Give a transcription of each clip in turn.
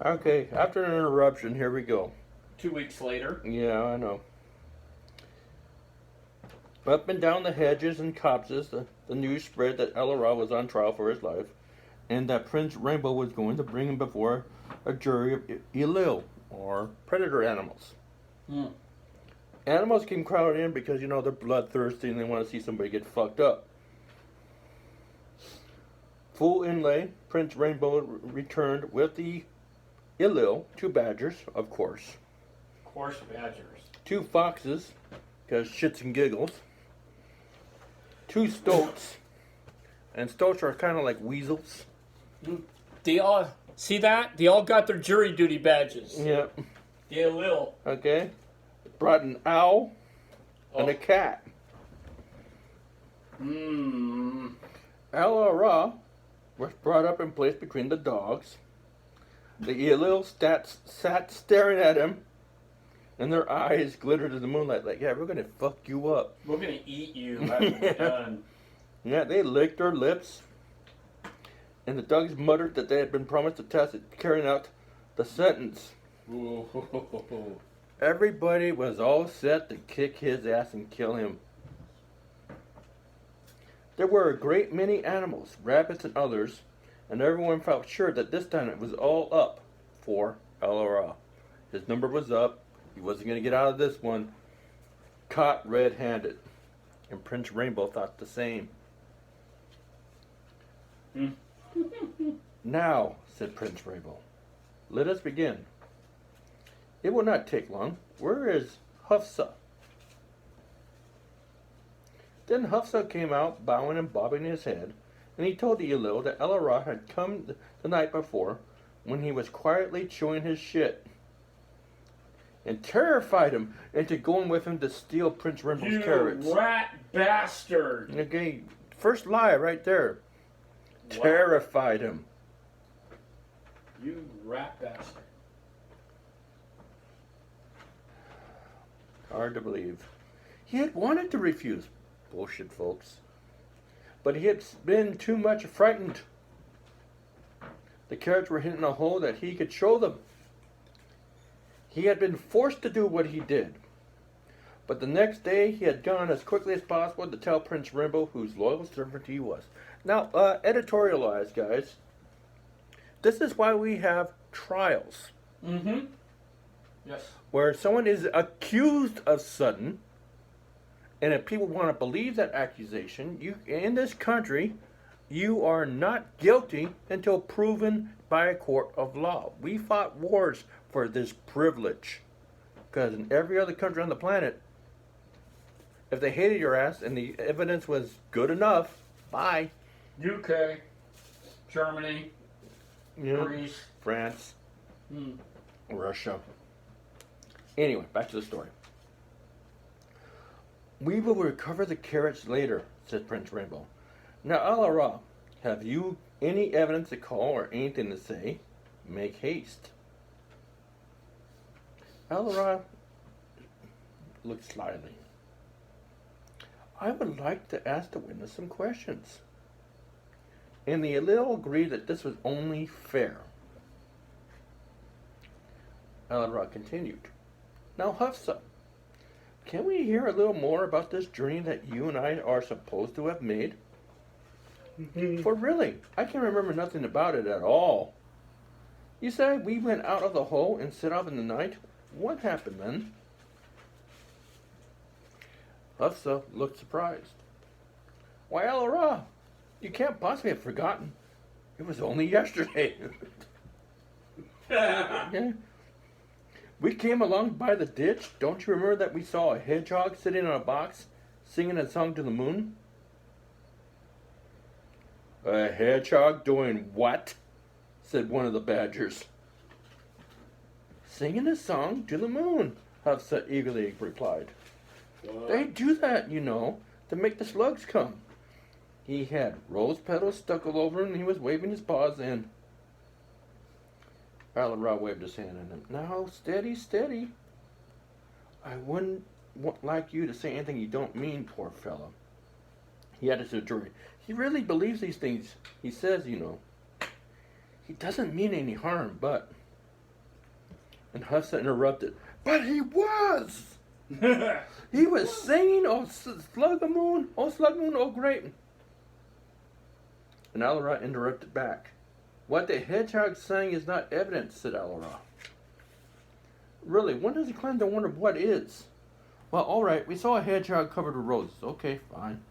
Okay, after an interruption, here we go. 2 weeks later. Yeah, I know. Up and down the hedges and copses, the news spread that El-ahrairah was on trial for his life, and that Prince Rainbow was going to bring him before a jury of elil, or predator animals. Hmm. Animals came crowded in because, you know, they're bloodthirsty and they want to see somebody get fucked up. Full inlay, Prince Rainbow returned with the elil, 2 badgers, of course. Of course, badgers. 2 foxes, because shits and giggles. 2 stoats, and stoats are kind of like weasels. They all see that? They all got their jury duty badges. Yep. Yeah, Lil. Okay. Brought an owl and a cat. El-ahrairah was brought up and placed between the dogs. The elil sat staring at him, and their eyes glittered in the moonlight like, yeah, we're going to fuck you up. We're going to eat you after we're done. Yeah, they licked their lips, and the dogs muttered that they had been promised a test at carrying out the sentence. Ooh. Everybody was all set to kick his ass and kill him. There were a great many animals, rabbits and others, and everyone felt sure that this time it was all up for El-ahrairah. His number was up. He wasn't going to get out of this one. Caught red-handed. And Prince Rainbow thought the same. Now, said Prince Rainbow, let us begin. It will not take long. Where is Hafsa? Then Hafsa came out, bowing and bobbing his head, and he told the elil that El-ahrairah had come the night before when he was quietly chewing his shit, and terrified him into going with him to steal Prince Rainbow's carrots. You rat bastard! Okay, first lie right there. Wow. Terrified him. You rat bastard. Hard to believe. He had wanted to refuse. Bullshit, folks. But he had been too much frightened. The carrots were hidden in a hole that he could show them. He had been forced to do what he did. But the next day he had gone as quickly as possible to tell Prince Rainbow whose loyal servant he was. Now, editorialize, guys. This is why we have trials. Mm-hmm. Yes. Where someone is accused of something, and if people want to believe that accusation, you in this country, you are not guilty until proven by a court of law. We fought wars for this privilege. Because in every other country on the planet, if they hated your ass and the evidence was good enough, bye. UK, Germany, Greece, France, Russia. Anyway, back to the story. We will recover the carrots later, said Prince Rainbow. Now, El-ahrairah, have you any evidence to call or anything to say? Make haste. El-ahrairah looked slyly. I would like to ask the witness some questions. And the elil agreed that this was only fair. El-ahrairah continued. Now, Hafsa, can we hear a little more about this journey that you and I are supposed to have made? For really, I can remember nothing about it at all. You said we went out of the hole and set off in the night. What happened then? Hafsa looked surprised. Why, El-ahrairah, you can't possibly have forgotten. It was only yesterday. Okay. We came along by the ditch. Don't you remember that we saw a hedgehog sitting on a box, singing a song to the moon? A hedgehog doing what? Said one of the badgers. Singing a song to the moon, Hafsa eagerly replied. They do that, you know, to make the slugs come. He had rose petals stuck all over him and he was waving his paws in. El-ahrairah waved his hand at him. Now, steady, steady. I wouldn't like you to say anything you don't mean, poor fellow. He added to the jury. He really believes these things he says, you know. He doesn't mean any harm, but And Hufsa interrupted. But he was! He was singing, oh slug of moon, oh great. And El-ahrairah interrupted back. What the hedgehog sang is not evidence, said El-ahrairah. Really, one is inclined to wonder what is. Well, all right, we saw a hedgehog covered with roses. Okay, fine.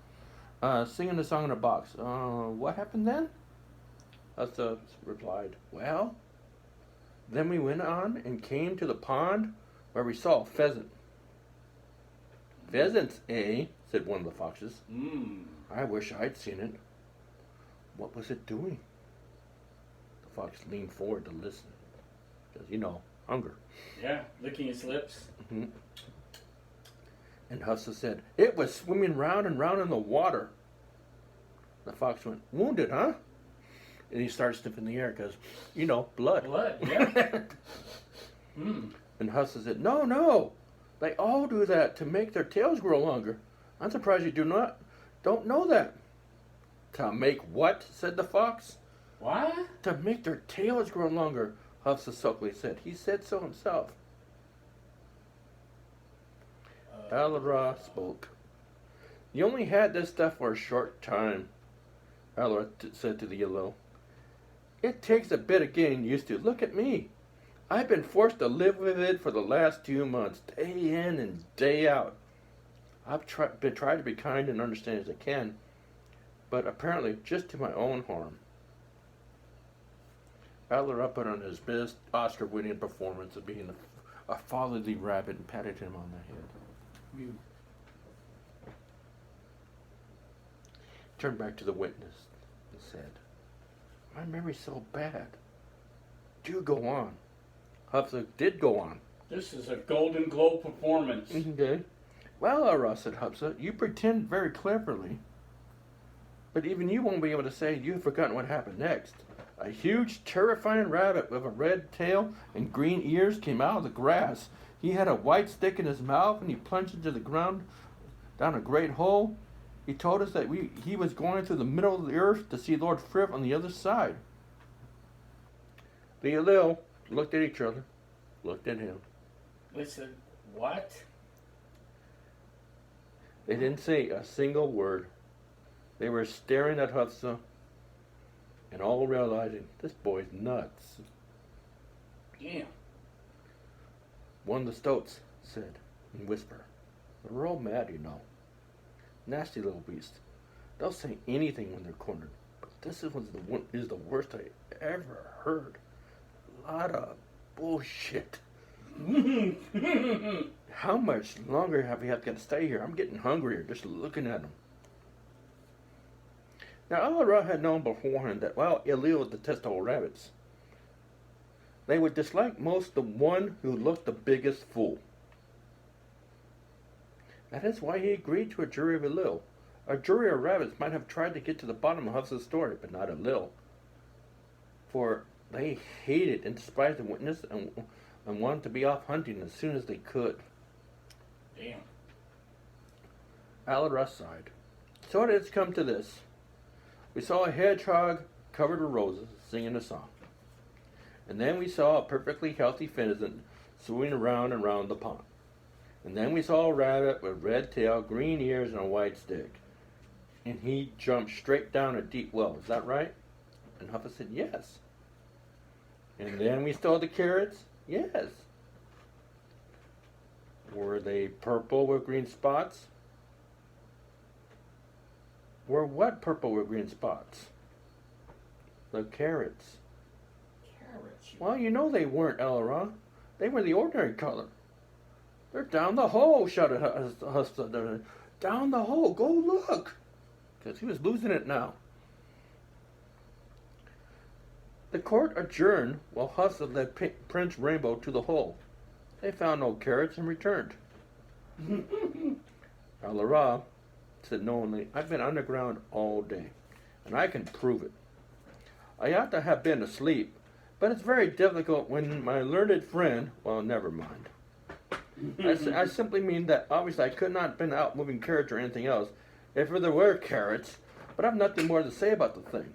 Singing a song in a box. What happened then? Hufsa replied, well, then we went on and came to the pond where we saw a pheasant. Pheasants, eh? Said one of the foxes. I wish I'd seen it. What was it doing? The fox leaned forward to listen. Because, hunger. Yeah, licking his lips. Mm-hmm. And Hufsa said, it was swimming round and round in the water. The fox went, wounded, huh? And he started sniffing the air because, blood. Blood, yeah. And Hufsa said, no. They all do that to make their tails grow longer. I'm surprised you don't know that. To make what? Said the fox. What? To make their tails grow longer, Hufsa sulkily said. He said so himself. El-ahrairah spoke. You only had this stuff for a short time, El-ahrairah said to the yellow. It takes a bit of getting used to. Look at me. I've been forced to live with it for the last 2 months, day in and day out. I've tried to be kind and understand as I can, but apparently just to my own harm. El-ahrairah put on his best Oscar-winning performance of being a fatherly rabbit and patted him on the head. Turned back to the witness and said, my memory's so bad. Do go on. Hufsa did go on. This is a Golden Globe performance. Okay. Well, El-ahrairah, said Hufsa, you pretend very cleverly, but even you won't be able to say you've forgotten what happened next. A huge, terrifying rabbit with a red tail and green ears came out of the grass. He had a white stick in his mouth, and he plunged into the ground down a great hole. He told us that he was going through the middle of the earth to see Lord Frith on the other side. The Elil looked at each other, looked at him. Listen, what? They didn't say a single word. They were staring at Hufsa and all realizing this boy's nuts. Damn. One of the stoats said in whisper, they're all mad, Nasty little beast. They'll say anything when they're cornered, but this is the worst I ever heard. A lot of bullshit. How much longer have we got to stay here? I'm getting hungrier just looking at them. Now, El-ahrairah had known beforehand that while Elil would detest all rabbits, they would dislike most the one who looked the biggest fool. That is why he agreed to a jury of Elil. A jury of rabbits might have tried to get to the bottom of Hufsa's story, but not Elil. For they hated and despised the witness and wanted to be off hunting as soon as they could. Damn. El-ahrairah sighed. So it has come to this. We saw a hedgehog covered with roses singing a song. And then we saw a perfectly healthy pheasant swimming around and round the pond. And then we saw a rabbit with red tail, green ears, and a white stick. And he jumped straight down a deep well. Is that right? And Hufsa said, yes. And then we saw the carrots. Yes. Were they purple with green spots? Were what purple with green spots? The carrots. Carrots? Well, they weren't, El-ahrairah. They were the ordinary color. They're down the hole, shouted Hufsa. Down the hole, go look. Because he was losing it now. The court adjourned while Hufsa led Prince Rainbow to the hole. They found no carrots and returned. El-ahrairah said knowingly, I've been underground all day, and I can prove it. I ought to have been asleep, but it's very difficult when my learned friend, well, never mind. I simply mean that obviously I could not have been out moving carrots or anything else if there were carrots, but I've nothing more to say about the thing.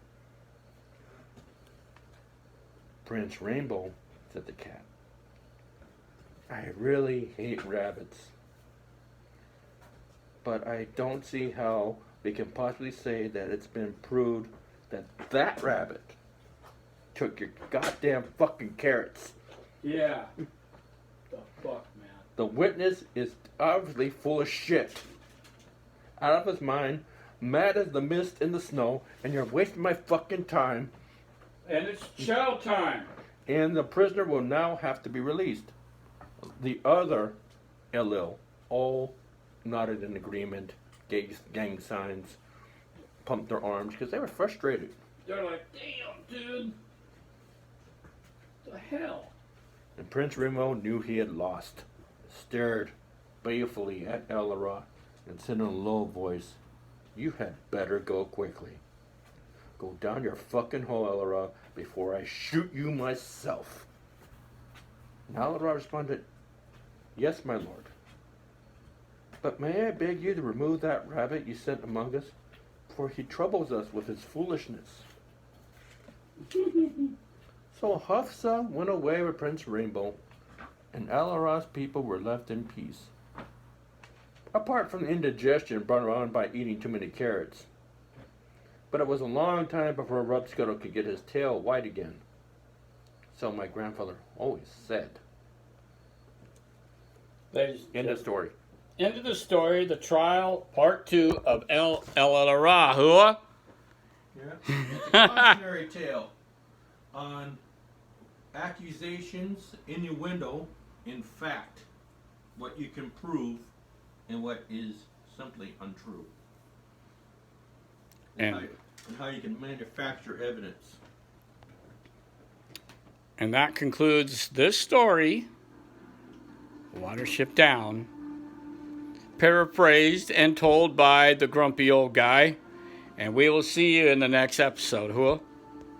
Prince Rainbow, said the cat. I really hate rabbits. But I don't see how we can possibly say that it's been proved that that rabbit took your goddamn fucking carrots. Yeah. The fuck, man. The witness is obviously full of shit. Out of his mind, mad as the mist in the snow, and you're wasting my fucking time. And it's chow time. And the prisoner will now have to be released. The other El-ahrairah all nodded in agreement, gave gang signs, pumped their arms because they were frustrated. They're like, damn, dude. The hell? And Prince Remo knew he had lost, stared balefully at El-ahrairah, and said in a low voice, "You had better go quickly. Go down your fucking hole, El-ahrairah, before I shoot you myself." And El-ahrairah responded, "Yes, my lord. But may I beg you to remove that rabbit you sent among us, for he troubles us with his foolishness." So Hafsa went away with Prince Rainbow, and El-ahrairah's people were left in peace. Apart from the indigestion brought on by eating too many carrots. But it was a long time before Rupscuttle could get his tail white again. So my grandfather always said. End of story. End of the story, the trial, part 2 of El-ahrairah. Yeah. It's a cautionary tale on accusations, innuendo, in fact, what you can prove and what is simply untrue. And how you can manufacture evidence. And that concludes this story, Watership Down, paraphrased and told by the grumpy old guy. And we will see you in the next episode. Hua.